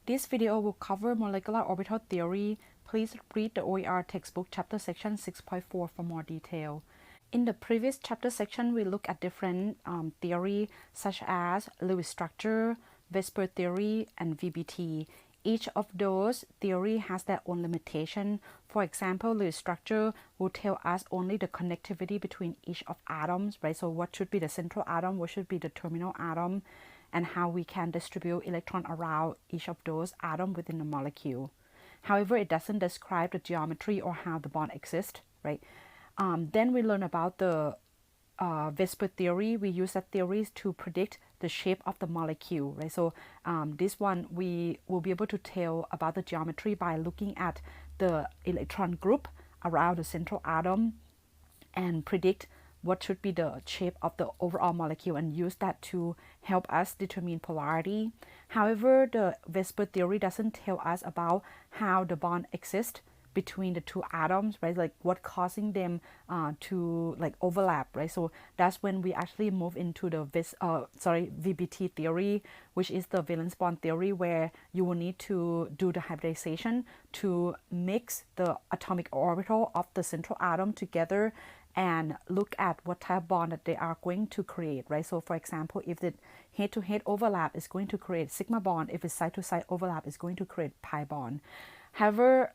This video will cover molecular orbital theory. Please read the OER textbook chapter section 6.4 for more detail. In the previous chapter section, we look at different theory such as Lewis structure, VSEPR theory, and VBT. Each of those theory has their own limitation. For example, Lewis structure will tell us only the connectivity between each of atoms, right? So what should be the central atom, what should be the terminal atom, and how we can distribute electron around each of those atoms within the molecule. However, it doesn't describe the geometry or how the bond exists, right? Then we learn about the VSEPR theory. We use that theory to predict the shape of the molecule, right? So this one we will be able to tell about the geometry by looking at the electron group around the central atom and predict what should be the shape of the overall molecule and use that to help us determine polarity. However, the VSEPR theory doesn't tell us about how the bond exists between the two atoms, right? Like what causing them to like overlap, right? So that's when we actually move into the VBT theory, which is the valence bond theory, where you will need to do the hybridization to mix the atomic orbital of the central atom together and look at what type of bond that they are going to create, right? So for example, if the head-to-head overlap is going to create sigma bond, if it's side-to-side overlap is going to create pi bond. However,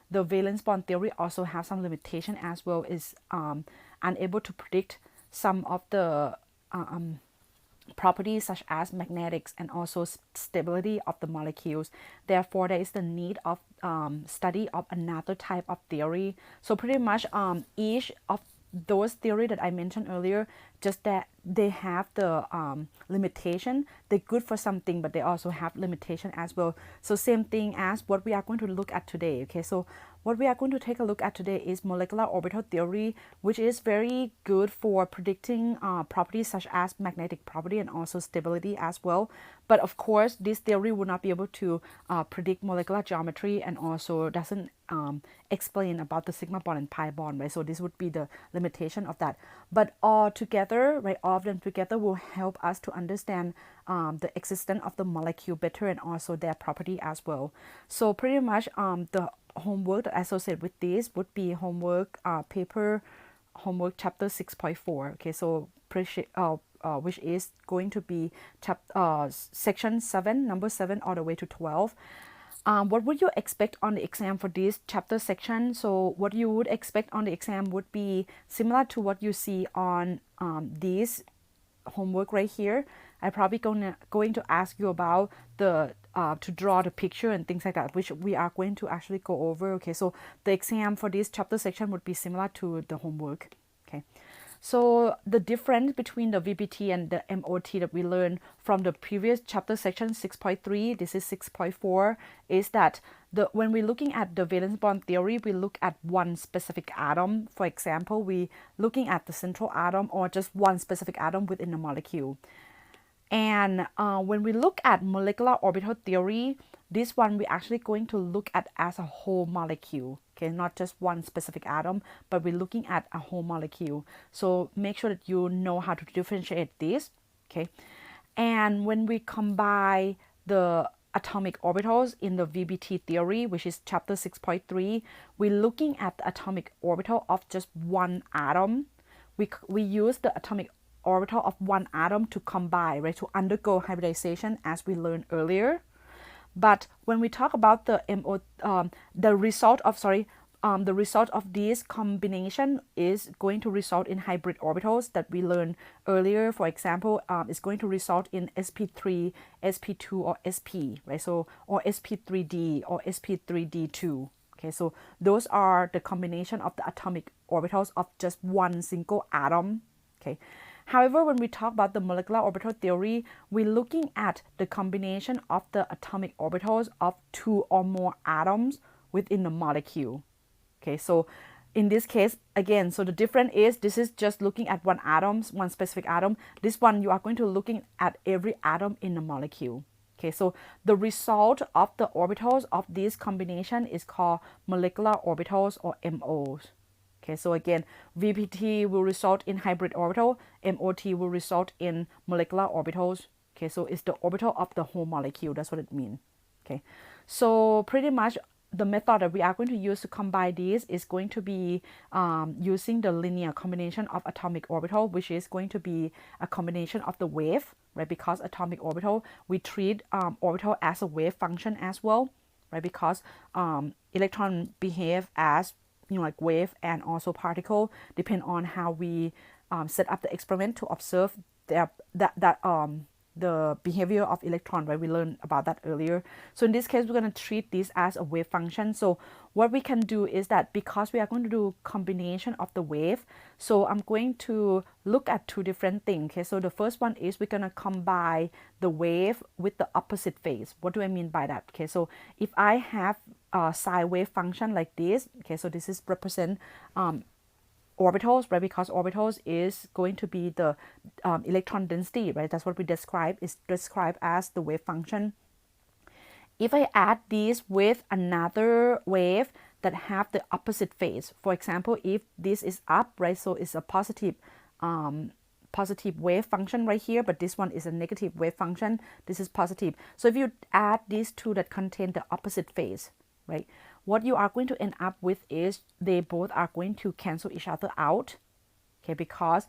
the valence bond theory also has some limitation as well, is unable to predict some of the properties such as magnetics and also stability of the molecules. Therefore, there is the need of study of another type of theory. So pretty much each of those theory that I mentioned earlier, just that they have the limitation. They're good for something, but they also have limitation as well. So same thing as what we are going to look at today. Okay, so what we are going to take a look at today is molecular orbital theory, which is very good for predicting properties such as magnetic property and also stability as well. But of course, this theory will not be able to predict molecular geometry and also doesn't explain about the sigma bond and pi bond, right? So this would be the limitation of that. But all together, right, all of them together will help us to understand the existence of the molecule better and also their property as well. So pretty much the homework associated with this would be homework homework chapter 6.4. Okay, so which is going to be section 7, number 7 all the way to 12. What would you expect on the exam for this chapter section? So what you would expect on the exam would be similar to what you see on this homework right here. I'm probably going to ask you about the to draw the picture and things like that, which we are going to actually go over. Okay, so the exam for this chapter section would be similar to the homework. Okay, so the difference between the VBT and the MOT that we learned from the previous chapter section 6.3, this is 6.4, is that when we're looking at the valence bond theory, we look at one specific atom. For example, we looking at the central atom or just one specific atom within the molecule. And when we look at molecular orbital theory, this one we're actually going to look at as a whole molecule, okay, not just one specific atom, but we're looking at a whole molecule. So make sure that you know how to differentiate this, okay. And when we combine the atomic orbitals in the VBT theory, which is chapter 6.3, we're looking at the atomic orbital of just one atom. We use the atomic orbital of one atom to combine, right, to undergo hybridization as we learned earlier. But when we talk about the the result of this combination is going to result in hybrid orbitals that we learned earlier. For example, it's going to result in sp3, sp2, or sp, right? So or sp3d or sp3d2. Okay, so those are the combination of the atomic orbitals of just one single atom. Okay. However, when we talk about the molecular orbital theory, we're looking at the combination of the atomic orbitals of two or more atoms within the molecule. Okay, so in this case, again, so the difference is this is just looking at one atom, one specific atom. This one, you are going to looking at every atom in the molecule. Okay, so the result of the orbitals of this combination is called molecular orbitals or MOs. Okay, so again, VBT will result in hybrid orbital, MOT will result in molecular orbitals. Okay, so it's the orbital of the whole molecule, that's what it means. Okay, so pretty much the method that we are going to use to combine these is going to be using the linear combination of atomic orbital, which is going to be a combination of the wave, right? Because atomic orbital, we treat orbital as a wave function as well, right? Because electron behave as, you know, like wave and also particle, depend on how we set up the experiment to observe the behavior of electron, right? We learned about that earlier. So in this case, we're going to treat this as a wave function. So what we can do is that because we are going to do combination of the wave, so I'm going to look at two different things. Okay, so the first one is we're going to combine the wave with the opposite phase. What do I mean by that? Okay, so if I have a sine wave function like this, okay, so this is represent orbitals, right? Because orbitals is going to be the electron density, right? That's what we describe, is described as the wave function. If I add this with another wave that have the opposite phase, for example, if this is up, right? So it's a positive wave function right here, but this one is a negative wave function. This is positive. So if you add these two that contain the opposite phase, right? What you are going to end up with is they both are going to cancel each other out, okay, because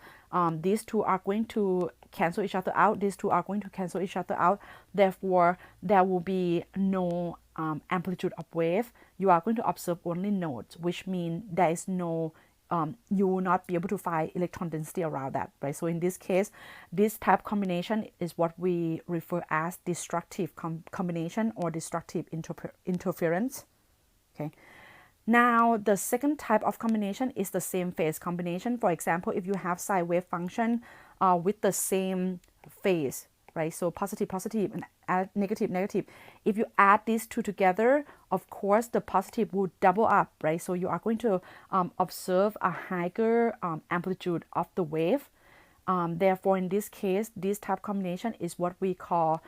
these two are going to cancel each other out, these two are going to cancel each other out, therefore there will be no amplitude of wave. You are going to observe only nodes, which means there is no you will not be able to find electron density around that, right? So in this case, this type combination is what we refer as destructive combination or destructive interference. Okay. Now the second type of combination is the same phase combination. For example, if you have sine wave function with the same phase, right? So positive, positive, and negative, negative. If you add these two together, of course, the positive will double up, right? So you are going to observe a higher amplitude of the wave. Therefore, in this case, this type combination is what we call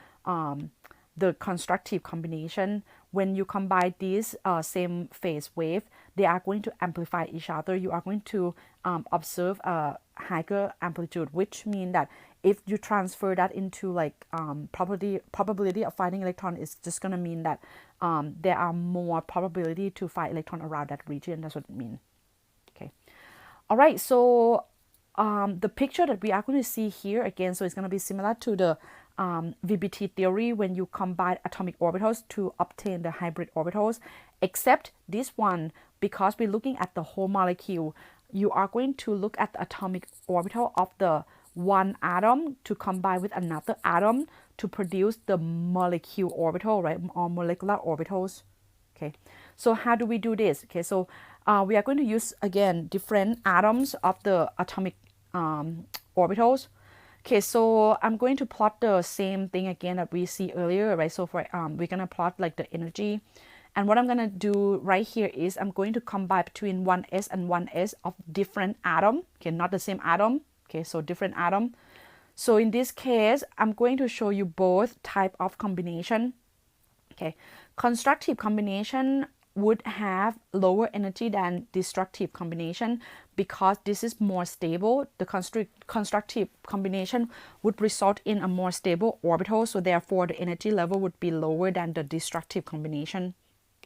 the constructive combination. When you combine these same phase wave, they are going to amplify each other. You are going to observe a higher amplitude, which means that if you transfer that into like probability of finding electron, is just going to mean that there are more probability to find electron around that region. That's what it means. Okay. All right. So the picture that we are going to see here again, so it's going to be similar to the VBT theory when you combine atomic orbitals to obtain the hybrid orbitals, except this one, because we're looking at the whole molecule, you are going to look at the atomic orbital of the one atom to combine with another atom to produce the molecule orbital, right, or molecular orbitals. Okay, so how do we do this? Okay, so we are going to use again different atoms of the atomic orbitals. Okay, so I'm going to plot the same thing again that we see earlier, right? So for we're gonna plot like the energy, and what I'm gonna do right here is I'm going to combine between 1s and 1s of different atom. Okay, not the same atom. Okay, so different atom. So in this case, I'm going to show you both type of combination. Okay, constructive combination would have lower energy than destructive combination because this is more stable. The constructive combination would result in a more stable orbital, so therefore the energy level would be lower than the destructive combination.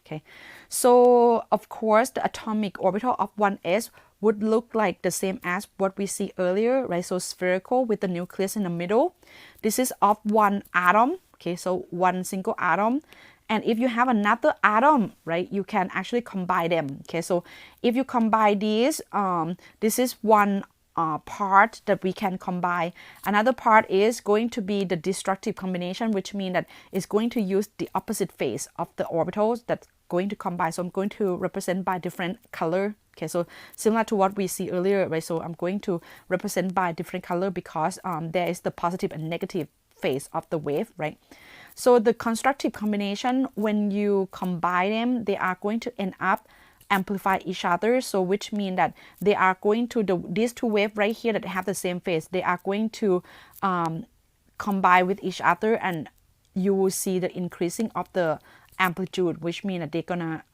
Okay, so of course the atomic orbital of 1s would look like the same as what we see earlier, right? So spherical with the nucleus in the middle. This is of one atom, okay, so one single atom. And if you have another atom, right, you can actually combine them. Okay, so if you combine these, this is one part that we can combine. Another part is going to be the destructive combination, which means that it's going to use the opposite phase of the orbitals that's going to combine. So I'm going to represent by different color. Okay, so similar to what we see earlier, right? So I'm going to represent by different color because there is the positive and negative phase of the wave, right? So the constructive combination, when you combine them, they are going to end up amplify each other. So which means that they are going to, these two waves right here that have the same phase, they are going to combine with each other, and you will see the increasing of the amplitude, which means that they're gonna,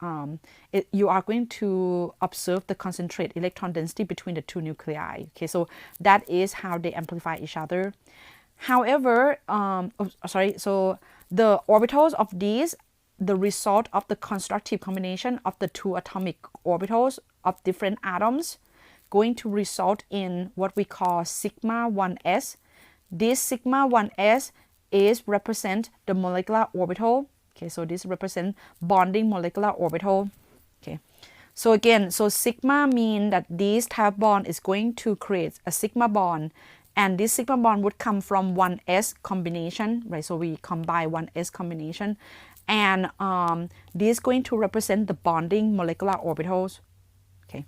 you are going to observe the concentrate electron density between the two nuclei. Okay, so that is how they amplify each other. However, so the orbitals of these the result of the constructive combination of the two atomic orbitals of different atoms going to result in what we call sigma 1s. This sigma 1s is represent the molecular orbital. Okay, so this represent bonding molecular orbital. Okay, so again, so sigma mean that this type bond is going to create a sigma bond, and this sigma bond would come from 1s combination, right? So we combine 1s combination, and this is going to represent the bonding molecular orbitals. Okay.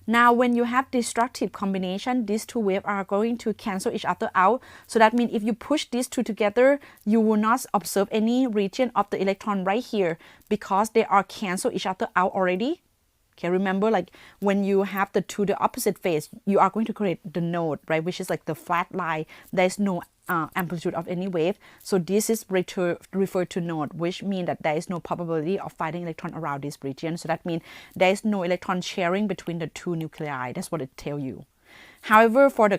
Now, when you have destructive combination, these two waves are going to cancel each other out. So that means if you push these two together, you will not observe any region of the electron right here because they are cancel each other out already. Okay, remember, like when you have the two the opposite phase, you are going to create the node, right, which is like the flat line. There's no amplitude of any wave. So this is referred to node, which means that there is no probability of finding electron around this region. So that means there is no electron sharing between the two nuclei. That's what it tells you. However, for the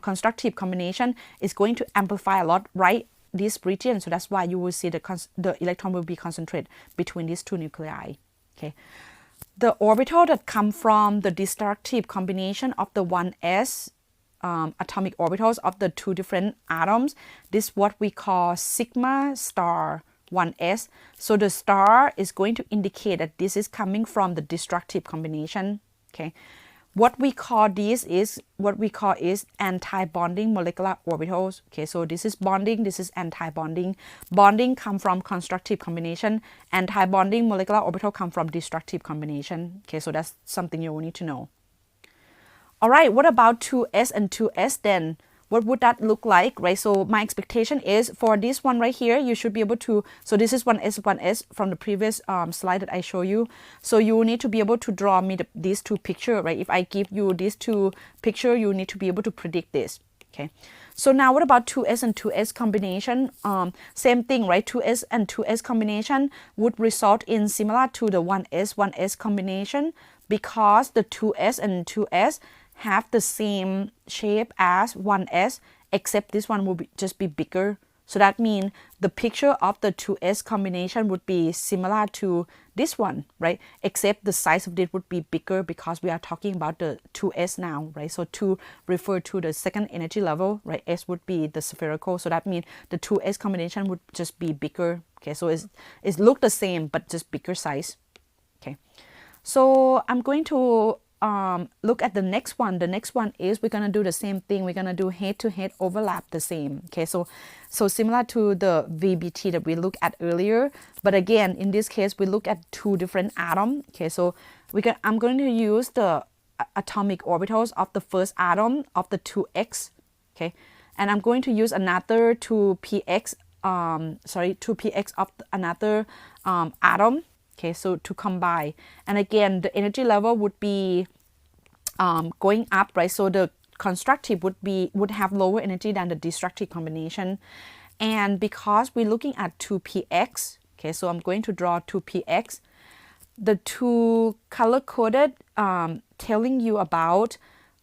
constructive combination, it's going to amplify a lot, right, this region. So that's why you will see the electron will be concentrated between these two nuclei. Okay. The orbital that come from the destructive combination of the 1s atomic orbitals of the two different atoms, this is what we call sigma star 1s. So the star is going to indicate that this is coming from the destructive combination. Okay. What we call this is anti-bonding molecular orbitals. Okay, so this is bonding, this is anti-bonding. Bonding come from constructive combination. Anti-bonding molecular orbital come from destructive combination. Okay, so that's something you will need to know. All right, what about 2s and 2s then? What would that look like, right? So my expectation is for this one right here, you should be able to, so this is 1s from the previous slide that I show you. So you need to be able to draw me these two pictures, right? If I give you these two pictures, you need to be able to predict this, okay? So now what about 2s and 2s combination? Same thing, right? 2s and 2s combination would result in similar to the 1s combination because the 2s and 2s have the same shape as 1s, except this one will just be bigger. So that means the picture of the 2s combination would be similar to this one, right? Except the size of it would be bigger because we are talking about the 2s now, right? So 2 refer to the second energy level, right? S would be the spherical. So that means the 2s combination would just be bigger. Okay, so it's look the same, but just bigger size. Okay, so I'm going to look at the next one. The next one is we're gonna do the same thing. We're gonna do head-to-head overlap the same. Okay, so similar to the VBT that we looked at earlier, but again in this case we look at two different atoms. Okay, so I'm going to use the atomic orbitals of the first atom of the 2x. Okay, and I'm going to use another 2px 2px of another atom. Okay, so to combine, and again the energy level would be going up, right? So the constructive would have lower energy than the destructive combination, and because we're looking at 2px, okay, so I'm going to draw 2px. The two color coded telling you about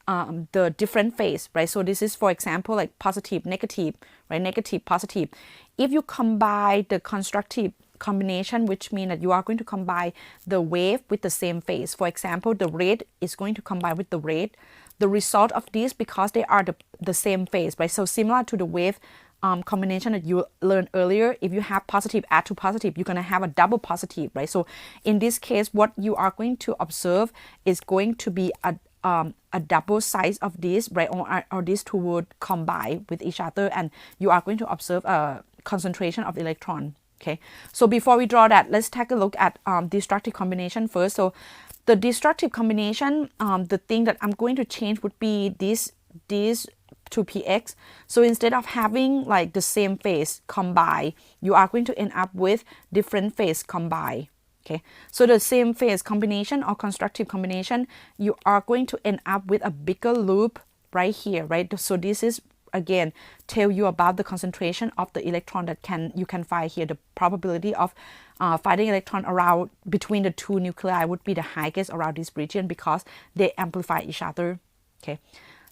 the different phase, right? So this is, for example, like positive, negative, right? Negative, positive. If you combine the constructive combination, which means that you are going to combine the wave with the same phase. For example, the red is going to combine with the red. The result of this, because they are the same phase, right? So similar to the wave combination that you learned earlier, if you have positive add to positive, you're going to have a double positive, right? So in this case, what you are going to observe is going to be a double size of this, right? Or these two would combine with each other, and you are going to observe a concentration of electron. Okay, so before we draw that, let's take a look at destructive combination first. So the destructive combination, the thing that I'm going to change would be this 2px. So instead of having like the same phase combine, you are going to end up with different phase combine. Okay, so the same phase combination or constructive combination, you are going to end up with a bigger loop right here, right? So this is again tell you about the concentration of the electron that you can find here. The probability of finding electron around between the two nuclei would be the highest around this region because they amplify each other. Okay,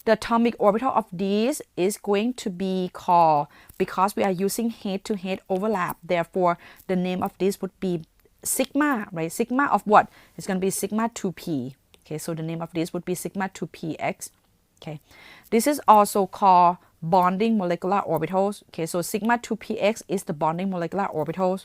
the atomic orbital of these is going to be called, because we are using head-to-head overlap, therefore the name of this would be sigma, right? Sigma of what? It's going to be sigma 2p. Okay, so the name of this would be sigma 2px. Okay, this is also called bonding molecular orbitals. Okay, so sigma 2px is the bonding molecular orbitals.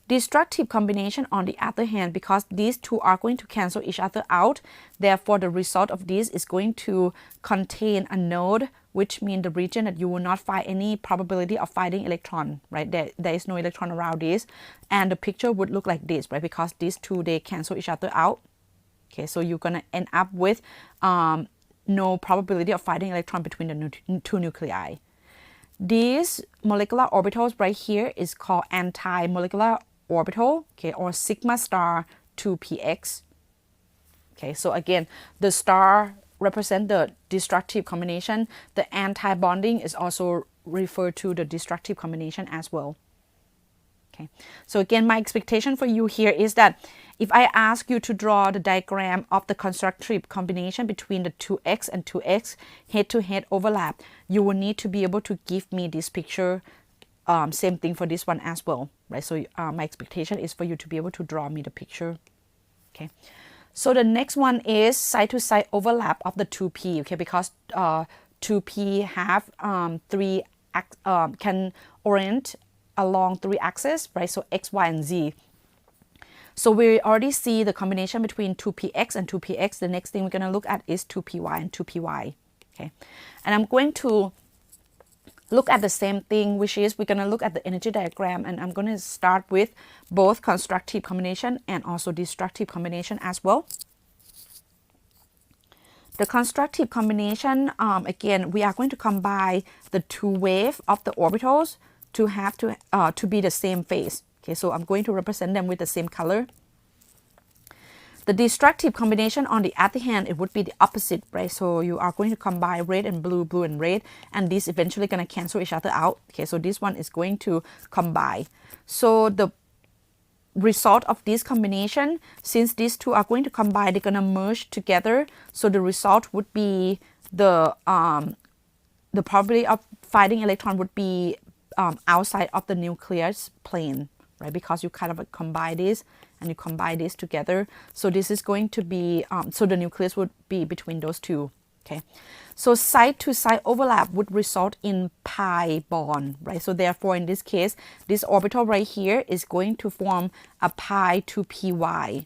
Destructive combination, on the other hand, because these two are going to cancel each other out, therefore the result of this is going to contain a node, which means the region that you will not find any probability of finding electron, right? There is no electron around this, and the picture would look like this, right? Because these two, they cancel each other out. Okay, so you're gonna end up with no probability of finding electron between the two nuclei. These molecular orbitals right here is called anti-molecular orbital, okay, or sigma star 2px. Okay, so again, the star represent the destructive combination. The anti-bonding is also referred to the destructive combination as well. Okay, so again, my expectation for you here is that if I ask you to draw the diagram of the constructive combination between the 2x and 2x head-to-head overlap, you will need to be able to give me this picture. Same thing for this one as well, right? So my expectation is for you to be able to draw me the picture. Okay, so the next one is side-to-side overlap of the 2p. Okay, because 2p have can orient along 3 axes, right? So x, y, and z. So we already see the combination between 2px and 2px. The next thing we're going to look at is 2py and 2py. Okay, and I'm going to look at the same thing, which is we're going to look at the energy diagram, and I'm going to start with both constructive combination and also destructive combination as well. The constructive combination, again, we are going to combine the two waves of the orbitals to have to be the same phase. Okay, so I'm going to represent them with the same color. The destructive combination, on the other hand, it would be the opposite, right? So you are going to combine red and blue, blue and red, and these eventually going to cancel each other out. Okay, so this one is going to combine. So the result of this combination, since these two are going to combine, they're going to merge together. So the result would be the probability of finding electron would be outside of the nucleus plane, right? Because you kind of combine this and you combine this together. So this is going to be, so the nucleus would be between those two. Okay, so side-to-side overlap would result in pi bond, right? So therefore, in this case, this orbital right here is going to form a pi 2py,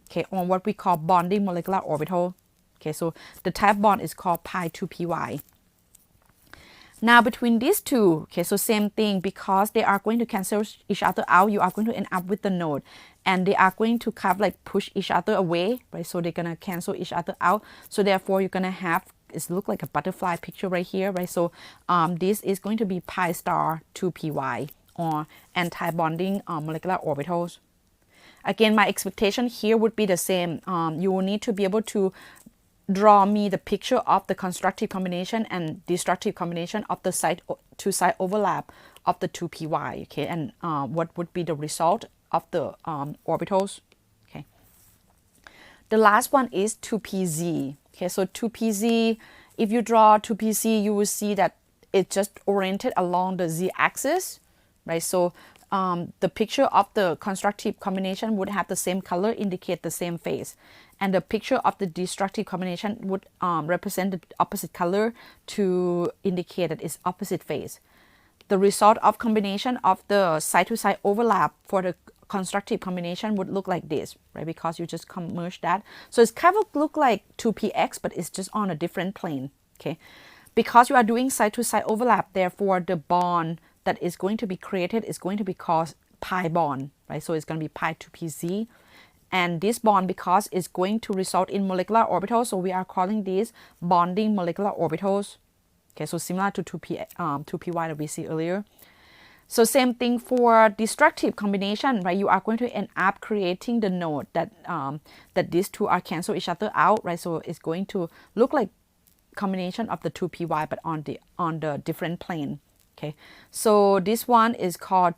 okay, on what we call bonding molecular orbital. Okay, so the type bond is called pi 2py. Now between these two, okay, so same thing, because they are going to cancel each other out, you are going to end up with the node, and they are going to kind of like push each other away, right? So they're gonna cancel each other out. So therefore, you're gonna have, it look like a butterfly picture right here, right? So this is going to be pi star 2py, or anti-bonding molecular orbitals. Again, my expectation here would be the same. You will need to be able to draw me the picture of the constructive combination and destructive combination of the side-to-side overlap of the 2py, okay, and what would be the result of the orbitals. Okay, the last one is 2pz. Okay, so 2pz, if you draw 2pz, you will see that it's just oriented along the z-axis, right? So the picture of the constructive combination would have the same color, indicate the same phase. And the picture of the destructive combination would represent the opposite color to indicate that it's opposite phase. The result of combination of the side-to-side overlap for the constructive combination would look like this, right? Because you just merge that. So it's kind of look like 2px, but it's just on a different plane, okay? Because you are doing side-to-side overlap, therefore the bond that is going to be created is going to be called pi bond, right? So it's going to be pi 2pz. And this bond, because it's going to result in molecular orbitals, so we are calling these bonding molecular orbitals. Okay, so similar to 2py that we see earlier. So same thing for destructive combination, right? You are going to end up creating the node that that these two are cancel each other out, right? So it's going to look like combination of the 2py, but on the different plane. Okay, so this one is called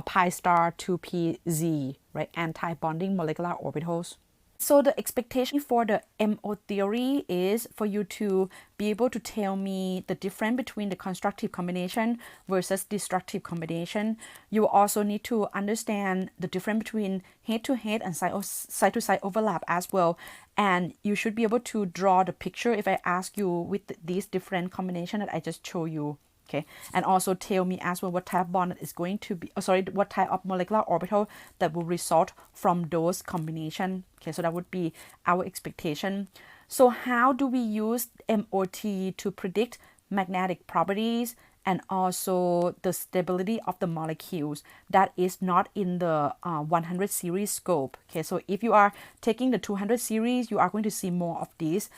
pi star 2pz, right? Anti-bonding molecular orbitals. So the expectation for the MO theory is for you to be able to tell me the difference between the constructive combination versus destructive combination. You also need to understand the difference between head-to-head and side-to-side overlap as well. And you should be able to draw the picture if I ask you with these different combination that I just show you. Okay, and also tell me as well what type of bond is going to be, what type of molecular orbital that will result from those combination. Okay, so that would be our expectation. So how do we use MOT to predict magnetic properties and also the stability of the molecules? That is not in the 100 series scope. Okay, so if you are taking the 200 series, you are going to see more of these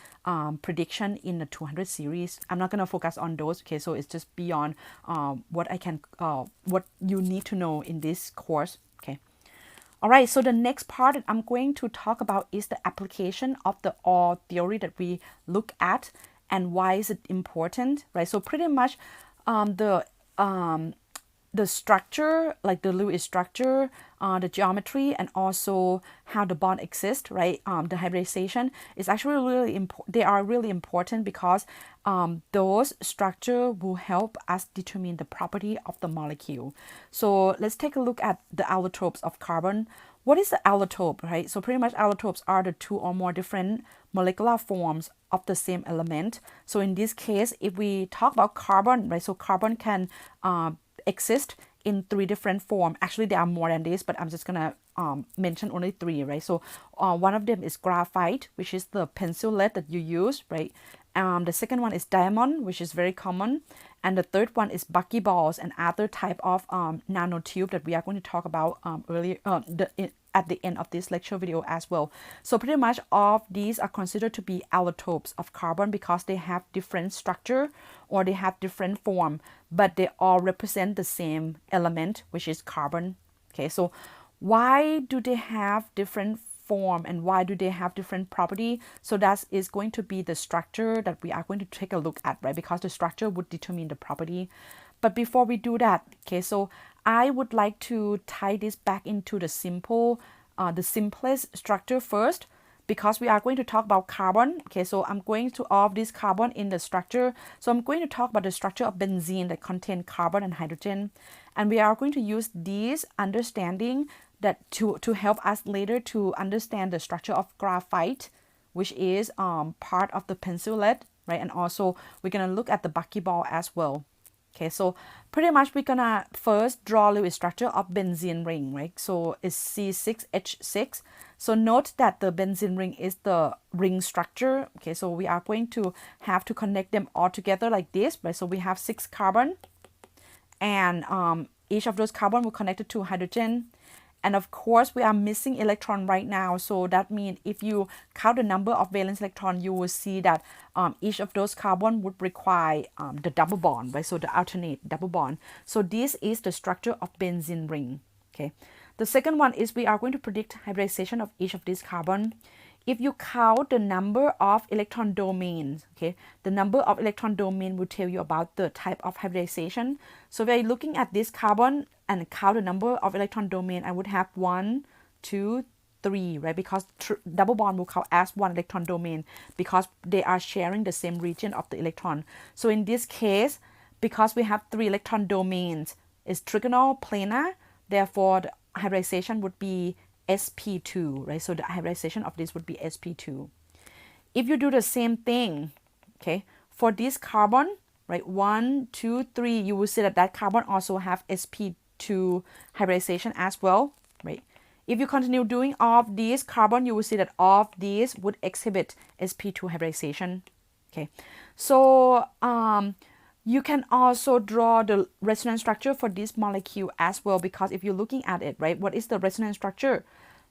prediction in the 200 series. I'm not going to focus on those. Okay, so it's just beyond what you need to know in this course. Okay. All right, so the next part that I'm going to talk about is the application of the OR theory that we look at and why is it important, right? So pretty much the structure, like the Lewis structure, the geometry, and also how the bond exists, right? The hybridization is actually really important. They are really important because those structure will help us determine the property of the molecule. So let's take a look at the allotropes of carbon. What is the allotrope, right? So pretty much allotropes are the two or more different molecular forms of the same element. So in this case, if we talk about carbon, right? So carbon can exist in 3 different forms. Actually, there are more than this, but I'm just gonna mention only 3, right? So one of them is graphite, which is the pencil lead that you use, right? The second one is diamond, which is very common. And the third one is buckyballs and other type of nanotube that we are going to talk about earlier at the end of this lecture video as well. So pretty much all of these are considered to be allotropes of carbon because they have different structure or they have different form, but they all represent the same element, which is carbon. Okay, so why do they have different form and why do they have different property? So that is going to be the structure that we are going to take a look at, right? Because the structure would determine the property. But before we do that, okay, so I would like to tie this back into the simplest structure first, because we are going to talk about carbon. Okay, so I'm going to off this carbon in the structure. So I'm going to talk about the structure of benzene that contain carbon and hydrogen. And we are going to use this understanding that to help us later to understand the structure of graphite, which is part of the pencil lead, right? And also we're gonna look at the buckyball as well. Okay, so pretty much we're gonna first draw a little structure of benzene ring, right? So it's C6H6. So note that the benzene ring is the ring structure. Okay, so we are going to have to connect them all together like this, right? So we have 6 carbon, and each of those carbon will connect to hydrogen. And of course, we are missing electron right now. So that means if you count the number of valence electron, you will see that each of those carbon would require the double bond, right? So the alternate double bond. So this is the structure of benzene ring. Okay. The second one is we are going to predict hybridization of each of these carbon. If you count the number of electron domains, okay, the number of electron domain will tell you about the type of hybridization. So we're looking at this carbon and count the number of electron domain. I would have 1, 2, 3, right? Because double bond will count as 1 electron domain because they are sharing the same region of the electron. So in this case, because we have 3 electron domains, it's trigonal planar. Therefore, the hybridization would be sp2, right? So the hybridization of this would be sp2. If you do the same thing, okay, for this carbon, right, 1, 2, 3, you will see that that carbon also have sp2 hybridization as well, right? If you continue doing all of these carbon, you will see that all of these would exhibit sp2 hybridization. Okay, so you can also draw the resonance structure for this molecule as well, because if you're looking at it, right, what is the resonance structure?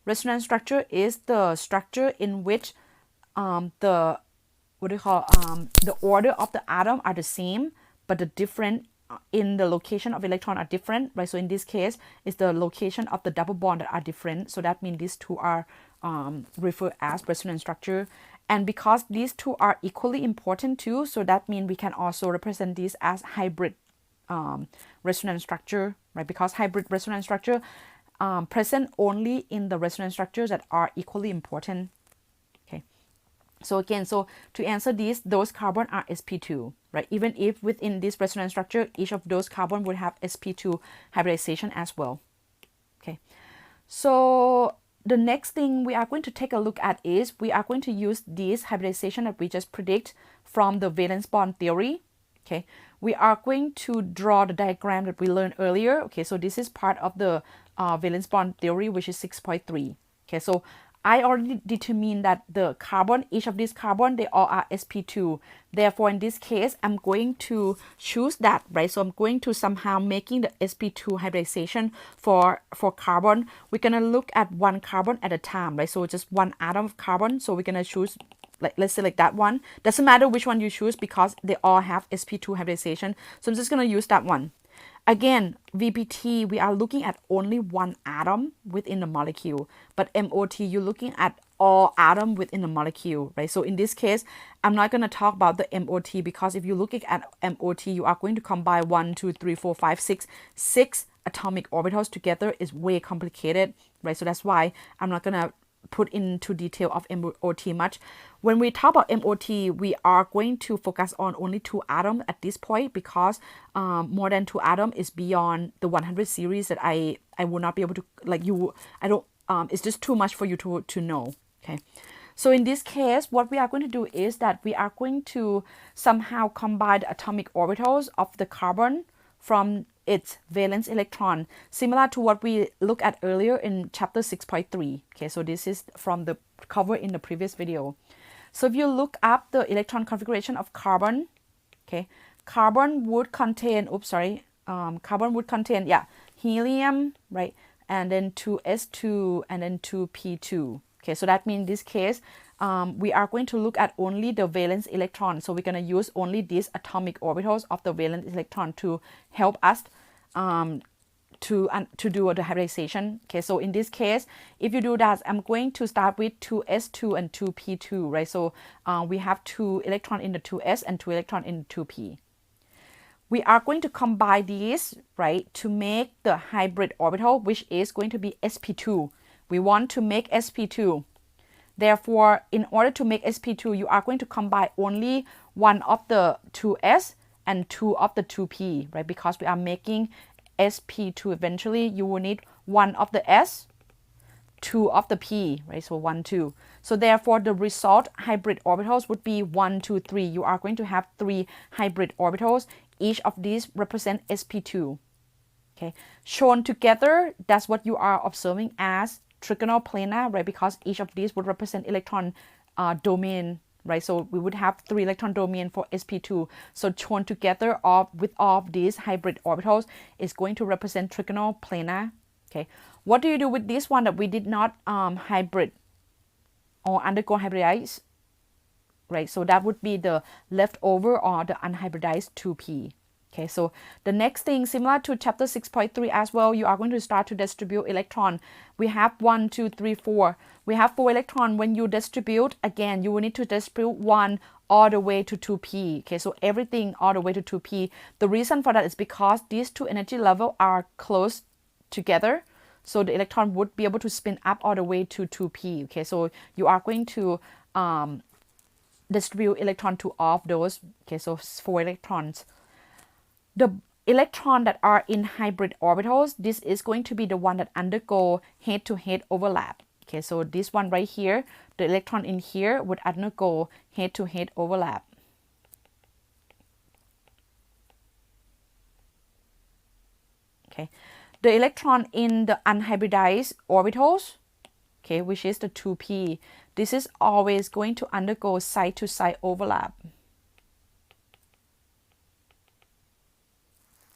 Resonance structure is the structure in which the order of the atom are the same, but the different in the location of electron are different, right? So in this case, it's the location of the double bond that are different. So that means these two are referred as resonance structure. And because these two are equally important too, so that means we can also represent these as hybrid resonance structure, right? Because hybrid resonance structure present only in the resonance structures that are equally important. So again, so to answer these, those carbon are sp2, right? Even if within this resonance structure, each of those carbon would have sp2 hybridization as well. Okay, so the next thing we are going to take a look at is we are going to use this hybridization that we just predict from the valence bond theory. Okay, we are going to draw the diagram that we learned earlier. Okay, so this is part of the valence bond theory, which is 6.3. Okay, so I already determined that the carbon, each of these carbon, they all are sp2. Therefore, in this case, I'm going to choose that, right? So I'm going to somehow making the sp2 hybridization for carbon. We're gonna look at one carbon at a time, right? So just one atom of carbon. So we're gonna choose, like, let's select that one. Doesn't matter which one you choose because they all have sp2 hybridization. So I'm just gonna use that one. Again, VBT, we are looking at only one atom within the molecule, but MOT, you're looking at all atom within the molecule, right? So in this case, I'm not going to talk about the MOT because if you're looking at MOT, you are going to combine 1, 2, 3, 4, 5, 6 atomic orbitals together. Is way complicated, right? So that's why I'm not going to put into detail of MOT much. When we talk about MOT, we are going to focus on only 2 atoms at this point because more than 2 atoms is beyond the 100 series that I will not be able to, like, you, I don't, it's just too much for you to know. Okay, so in this case, what we are going to do is that we are going to somehow combine the atomic orbitals of the carbon from its valence electron, similar to what we looked at earlier in chapter 6.3. Okay, so this is from the cover in the previous video. So if you look up the electron configuration of carbon, okay, carbon would contain, carbon would contain, yeah, helium, right, and then 2s2 and then 2p2. Okay, so that means in this case, we are going to look at only the valence electron. So we're going to use only these atomic orbitals of the valence electron to help us to do the hybridization. Okay, so in this case, if you do that, I'm going to start with 2s2 and 2p2, right? So we have 2 electron in the 2s and 2 electron in the 2p. We are going to combine these, right, to make the hybrid orbital, which is going to be sp2. We want to make sp2. Therefore, in order to make sp2, you are going to combine only one of the 2s and 2 of the 2p, right? Because we are making sp2 eventually, you will need 1 of the s, 2 of the p, right? So 1, 2. So therefore, the result hybrid orbitals would be 1, 2, 3. You are going to have 3 hybrid orbitals. Each of these represent sp2. Okay, shown together, that's what you are observing as trigonal planar, right? Because each of these would represent electron domain, right? So we would have 3 electron domain for sp2. So shown together with all of these hybrid orbitals is going to represent trigonal planar. Okay, what do you do with this one that we did not hybrid or undergo hybridize, right? So that would be the leftover or the unhybridized 2p. Okay, so the next thing, similar to chapter 6.3 as well, you are going to start to distribute electron. We have 1, 2, 3, 4. We have 4 electron. When you distribute, again, you will need to distribute 1 all the way to 2p. Okay, so everything all the way to 2p. The reason for that is because these 2 energy levels are close together. So the electron would be able to spin up all the way to 2p. Okay, so you are going to distribute electron to all of those. Okay, so 4 electrons. The electron that are in hybrid orbitals, this is going to be the one that undergo head-to-head overlap. Okay, so this one right here, the electron in here would undergo head-to-head overlap. Okay, the electron in the unhybridized orbitals, okay, which is the 2p, this is always going to undergo side-to-side overlap.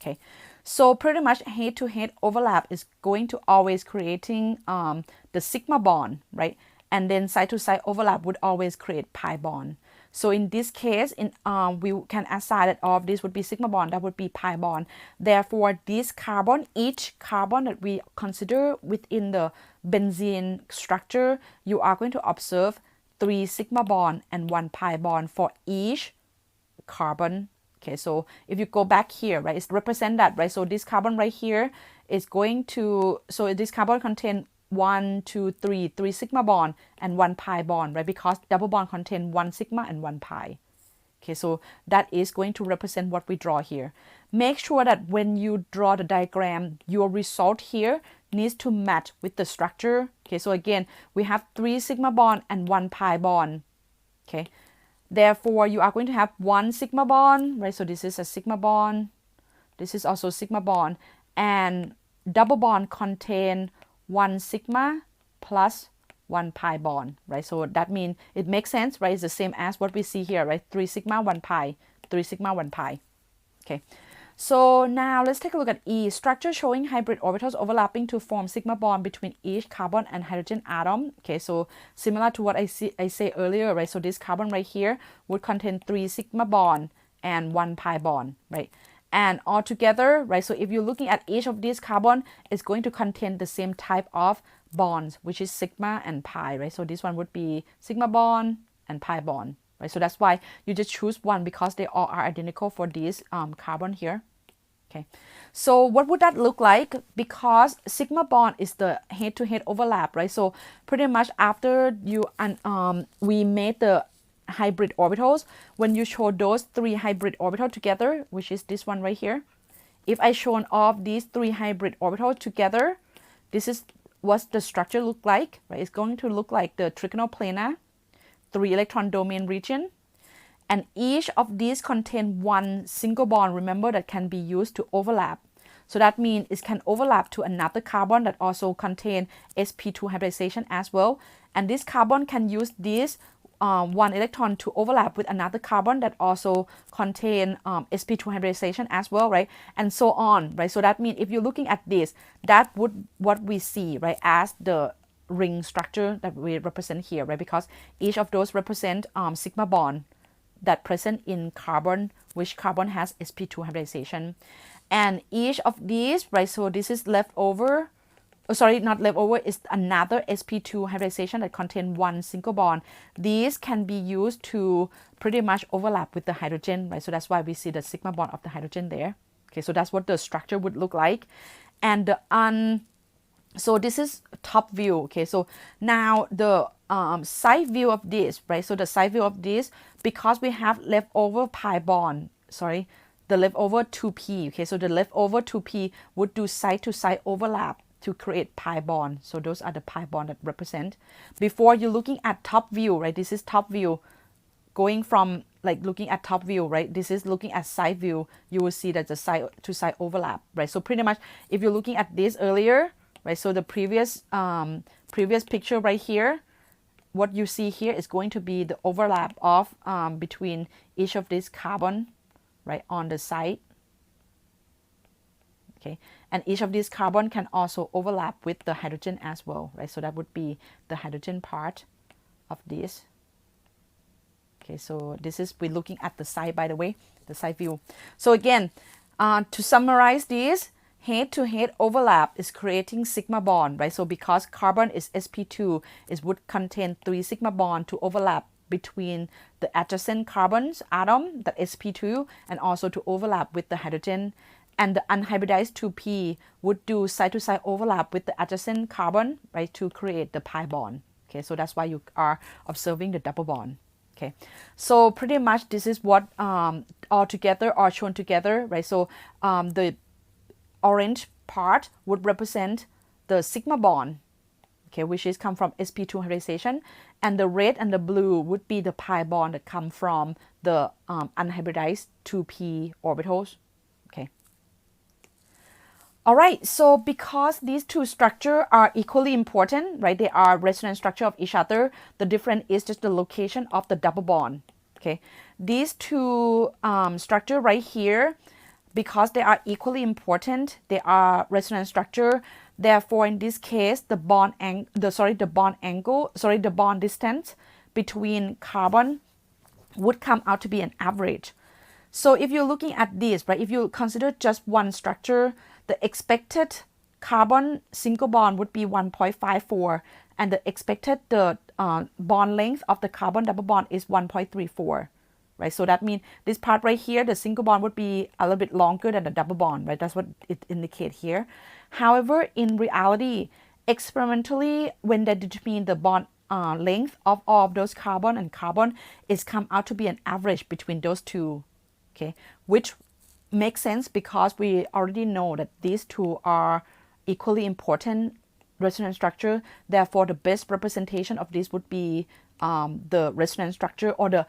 Okay, so pretty much head-to-head overlap is going to always creating the sigma bond, right? And then side-to-side overlap would always create pi bond. So in this case, we can assign that all of this would be sigma bond, that would be pi bond. Therefore, this carbon, each carbon that we consider within the benzene structure, you are going to observe 3 sigma bond and 1 pi bond for each carbon. Okay, so if you go back here, right, it's represent that, right? So this carbon right here is going to, so this carbon contain 1, 2, 3, 3 sigma bond and 1 pi bond, right? Because double bond contain 1 sigma and 1 pi. Okay, so that is going to represent what we draw here. Make sure that when you draw the diagram, your result here needs to match with the structure. Okay, so again, we have 3 sigma bond and 1 pi bond. Okay, therefore you are going to have 1 sigma bond, right? So this is a sigma bond. This is also sigma bond, and double bond contain 1 sigma plus 1 pi bond, right? So that means it makes sense, right? It's the same as what we see here, right? 3 sigma, 1 pi, 3 sigma, 1 pi. Okay. So now let's take a look at E. Structure showing hybrid orbitals overlapping to form sigma bond between each carbon and hydrogen atom. Okay, so similar to what I say earlier, right? So this carbon right here would contain 3 sigma bond and 1 pi bond, right? And all together, right? So if you're looking at each of these carbon, it's going to contain the same type of bonds, which is sigma and pi, right? So this one would be sigma bond and pi bond, right? So that's why you just choose one, because they all are identical for this carbon here. Okay, so what would that look like? Because sigma bond is the head-to-head overlap, right? So pretty much after you we made the hybrid orbitals, when you show those 3 hybrid orbitals together, which is this one right here, if I shown off these 3 hybrid orbitals together, this is what the structure look like, right? It's going to look like the trigonal 3 electron domain region, and each of these contain 1 single bond, remember, that can be used to overlap. So that means it can overlap to another carbon that also contain sp2 hybridization as well, and this carbon can use this 1 electron to overlap with another carbon that also contain sp2 hybridization as well, right? And so on, right? So that means if you're looking at this, that would what we see, right, as the ring structure that we represent here, right? Because each of those represent sigma bond that present in carbon, which carbon has sp2 hybridization. And each of these, right, so this is leftover, sorry, not leftover, is another sp2 hybridization that contain 1 single bond. These can be used to pretty much overlap with the hydrogen, right? So that's why we see the sigma bond of the hydrogen there. Okay, so that's what the structure would look like. And the so this is top view. Okay, so now the side view of this, right? So the side view of this, because we have leftover pi bond, sorry, the leftover 2p. Okay, so the leftover 2p would do side-to-side overlap to create pi bond. So those are the pi bond that represent. Before you're looking at top view, right? This is top view. Going from like looking at top view, right? This is looking at side view. You will see that the side-to-side overlap, right? So pretty much, if you're looking at this earlier, right? So the previous picture right here, what you see here is going to be the overlap of between each of these carbon, right, on the side. Okay, and each of these carbon can also overlap with the hydrogen as well, right? So that would be the hydrogen part of this. Okay, so this is, we're looking at the side, by the way, the side view. So again, to summarize this, head-to-head overlap is creating sigma bond, right? So because carbon is sp2, it would contain 3 sigma bond to overlap between the adjacent carbons atom, that sp2, and also to overlap with the hydrogen. And the unhybridized 2p would do side-to-side overlap with the adjacent carbon, right, to create the pi bond. Okay, so that's why you are observing the double bond. Okay, so pretty much this is what all together are shown together, right? So the orange part would represent the sigma bond, okay, which is come from sp2 hybridization, and the red and the blue would be the pi bond that come from the unhybridized 2p orbitals. Okay. All right, so because these two structures are equally important, right, they are resonance structure of each other, the difference is just the location of the double bond. Okay, these two structure right here, because they are equally important, they are resonance structure. Therefore, in this case, the bond distance between carbon would come out to be an average. So if you're looking at this, right, if you consider just one structure, the expected carbon single bond would be 1.54, and the expected bond length of the carbon double bond is 1.34, right? So that means this part right here, the single bond would be a little bit longer than the double bond, right? That's what it indicates here. However, in reality, experimentally, when they determine the bond length of all of those carbon and carbon, it's come out to be an average between those two, okay, which makes sense because we already know that these two are equally important resonance structure. Therefore, the best representation of this would be the resonance structure, or the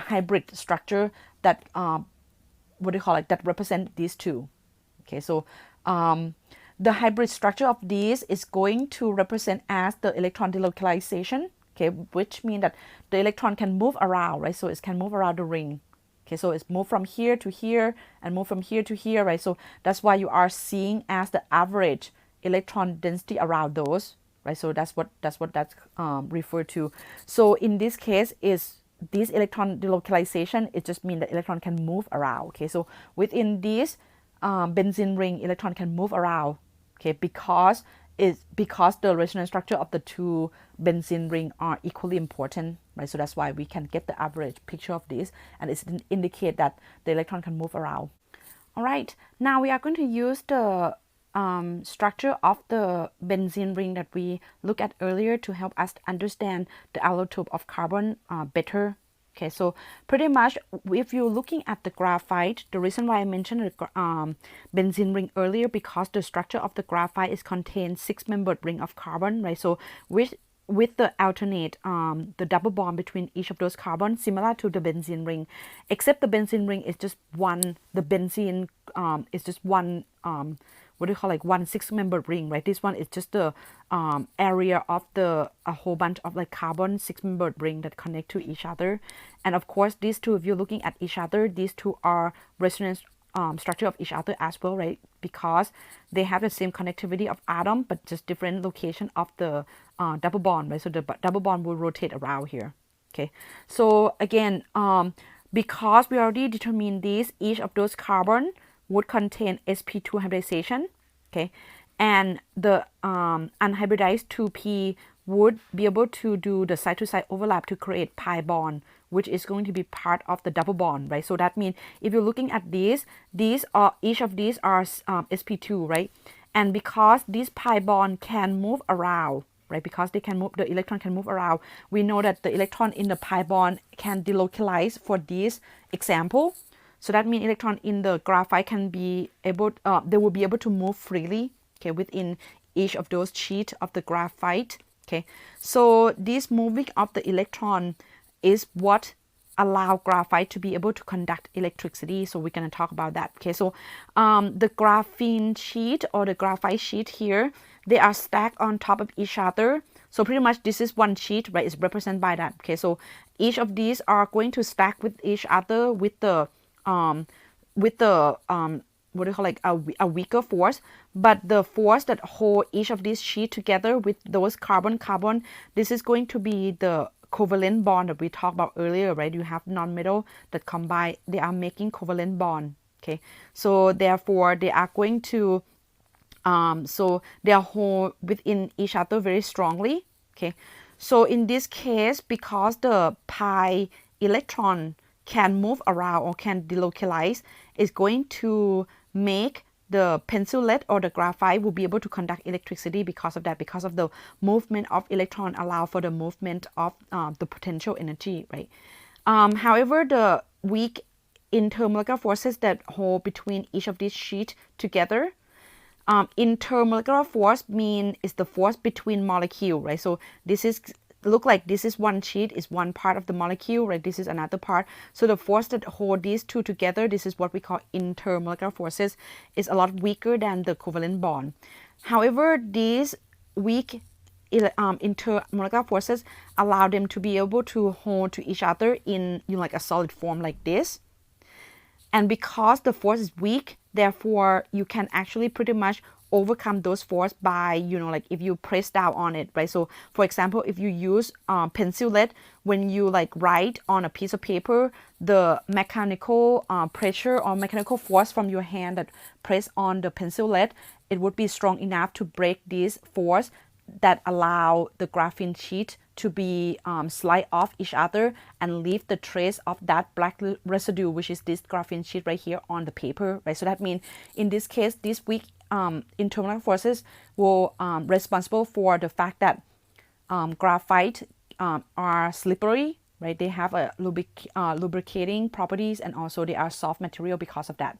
hybrid structure that what do you call it, that represent these two. Okay, so the hybrid structure of these is going to represent as the electron delocalization, okay, which means that the electron can move around, right? So it can move around the ring. Okay, so it's moved from here to here and move from here to here, right? So that's why you are seeing as the average electron density around those, right? So that's referred to. So in this case, is this electron delocalization, it just means the electron can move around. Okay, so within this benzene ring, electron can move around, okay, because the resonance structure of the two benzene ring are equally important, right? So that's why we can get the average picture of this, and it's indicate that the electron can move around. All right, now we are going to use the structure of the benzene ring that we looked at earlier to help us understand the allotrope of carbon better. Okay, so pretty much if you're looking at the graphite, the reason why I mentioned the benzene ring earlier, because the structure of the graphite is contained 6-membered ring of carbon, right? So with the alternate the double bond between each of those carbons, similar to the benzene ring, except the benzene ring is just one, the benzene is just one what do you call, like one 6-membered ring, right? This one is just the area of a whole bunch of like carbon 6-membered ring that connect to each other. And of course, these two, if you're looking at each other, these two are resonance structure of each other as well, right? Because they have the same connectivity of atom, but just different location of the double bond, right? So the double bond will rotate around here. Okay, so again, because we already determined this, each of those carbon would contain sp2 hybridization, okay, and the unhybridized 2p would be able to do the side-to-side overlap to create pi bond, which is going to be part of the double bond, right? So that means if you're looking at these are, each of these are sp2, right? And because this pi bond can move around, right, because they can move, the electron can move around, we know that the electron in the pi bond can delocalize for this example. So that means electron in the graphite can be able, they will be able to move freely, okay, within each of those sheets of the graphite, okay. So this moving of the electron is what allow graphite to be able to conduct electricity. So we're going to talk about that, okay. So the graphene sheet or the graphite sheet here, they are stacked on top of each other. So pretty much this is one sheet, right? It's represented by that, okay. So each of these are going to stack with each other with the what do you call, like a weaker force, but the force that hold each of these sheets together with those carbon, this is going to be the covalent bond that we talked about earlier, right? You have non-metal that combine, they are making covalent bond, okay. So therefore they are going to so they are hold within each other very strongly, okay. So in this case, because the pi electron can move around or can delocalize, is going to make the pencil lead or the graphite will be able to conduct electricity because of that, because of the movement of electron allow for the movement of the potential energy, right? However, the weak intermolecular forces that hold between each of these sheets together, intermolecular force mean is the force between molecule, right? So this is look like this is one sheet, is one part of the molecule, right? This is another part. So the force that hold these two together, this is what we call intermolecular forces, is a lot weaker than the covalent bond. However, these weak intermolecular forces allow them to be able to hold to each other in, you know, like a solid form like this. And because the force is weak, therefore you can actually pretty much overcome those force by, you know, like if you press down on it, right? So for example, if you use pencil lead, when you like write on a piece of paper, the mechanical pressure or mechanical force from your hand that press on the pencil lead, it would be strong enough to break this force that allow the graphene sheet to be slide off each other and leave the trace of that black residue, which is this graphene sheet right here on the paper, right? So that means in this case, this weak internal forces will responsible for the fact that graphite are slippery, right? They have a lubricating properties, and also they are soft material because of that.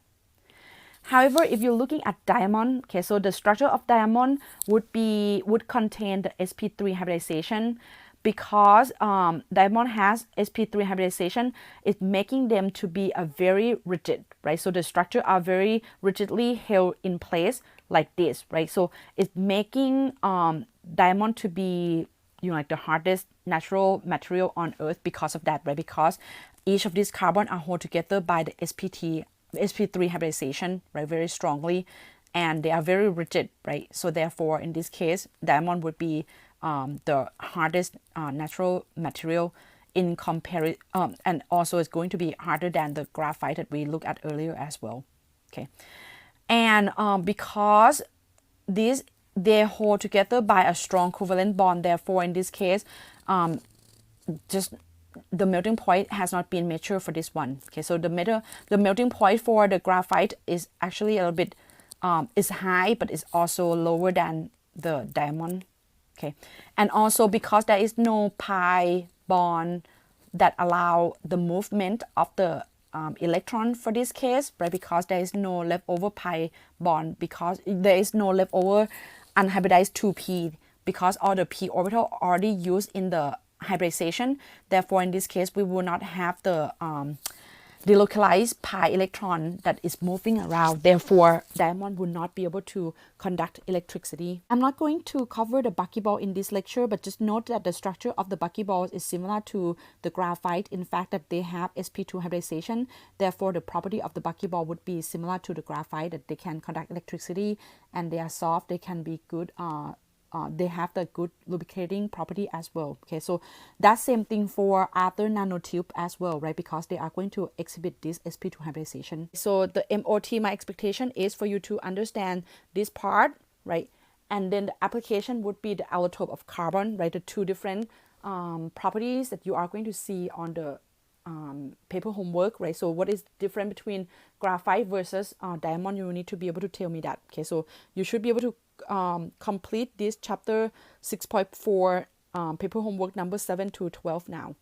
However, if you're looking at diamond, okay, so the structure of diamond would contain the sp3 hybridization. Because diamond has sp3 hybridization, it's making them to be a very rigid, right? So the structure are very rigidly held in place like this, right? So it's making diamond to be, you know, like the hardest natural material on earth because of that, right? Because each of these carbon are held together by the sp3 hybridization, right, very strongly, and they are very rigid, right? So therefore, in this case, diamond would be the hardest natural material in comparison, and also it's going to be harder than the graphite that we looked at earlier as well. Okay, and because they hold together by a strong covalent bond, therefore, in this case, just the melting point has not been measured for this one. Okay, so the melting point for the graphite is actually a little bit is high, but it's also lower than the diamond. Okay, and also because there is no pi bond that allow the movement of the electron for this case, right? Because there is no leftover pi bond, because there is no leftover unhybridized 2p, because all the p orbital already used in the hybridization. Therefore, in this case, we will not have the delocalized pi electron that is moving around. Therefore, diamond would not be able to conduct electricity. I'm not going to cover the buckyball in this lecture, but just note that the structure of the buckyballs is similar to the graphite. In fact, that they have sp2 hybridization. Therefore, the property of the buckyball would be similar to the graphite, that they can conduct electricity and they are soft. They can be good. They have the good lubricating property as well. Okay, so that same thing for other nanotube as well, right? Because they are going to exhibit this sp2 hybridization. So the MOT, my expectation is for you to understand this part, right? And then the application would be the allotrope of carbon, right? The two different properties that you are going to see on the paper homework, right? So what is different between graphite versus diamond? You need to be able to tell me that. Okay, so you should be able to complete this chapter 6.4 paper homework number 7 to 12 now.